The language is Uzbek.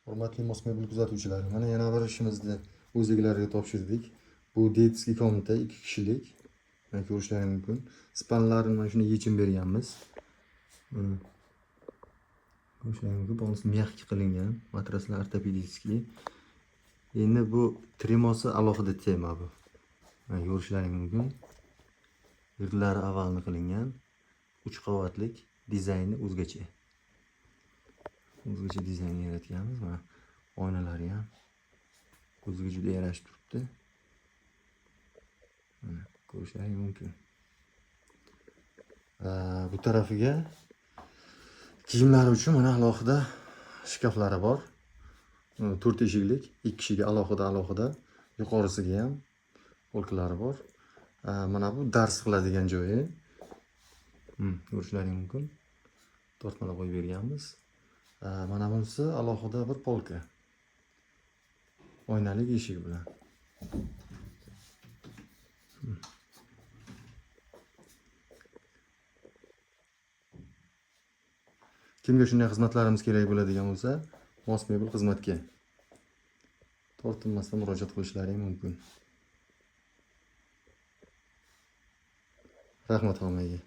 Hurmatli Mosmebel kuzatuvchilari, mana yana bir ishimizni o'zliklariga topshirdik. Bu detskiy komnata 2 kishilik. Mana ko'rishlaringiz mumkin. Spanlarini mana shuni yechim berganmiz. Ko'rishlaringiz mumkin, polностью mягкий qilingan, matraslar ortopediskiy. Endi bu tremosi alohida tema bu. Mana ko'rishlaringiz mumkin. Yirtlari avalni qilingan, 3 qavatlik, dizayni o'zgacha. O'zgacha dizayn yaratganmiz. Mana oynalari ham o'ziga juda yarashib turibdi. Mana ko'rishlaringiz mumkin. Bu tarafiga kiyimlari uchun mana alohida shkaflari bor. 4 eshiklik, 2 kishiga alohida, yuqorisiga ham polkalari bor. Mana bu dars qiladigan joyi. Ko'rishlaringiz mumkin. Tortmalar qo'yib berganmiz. Mana bunisi alohida bir polka. Oynali eshik bilan. Kimga shunday xizmatlarimiz kerak bo'ladigan bo'lsa, Mosmebel xizmatga tortinmasdan murojaat qilishlaring mumkin. Rahmat hammaga.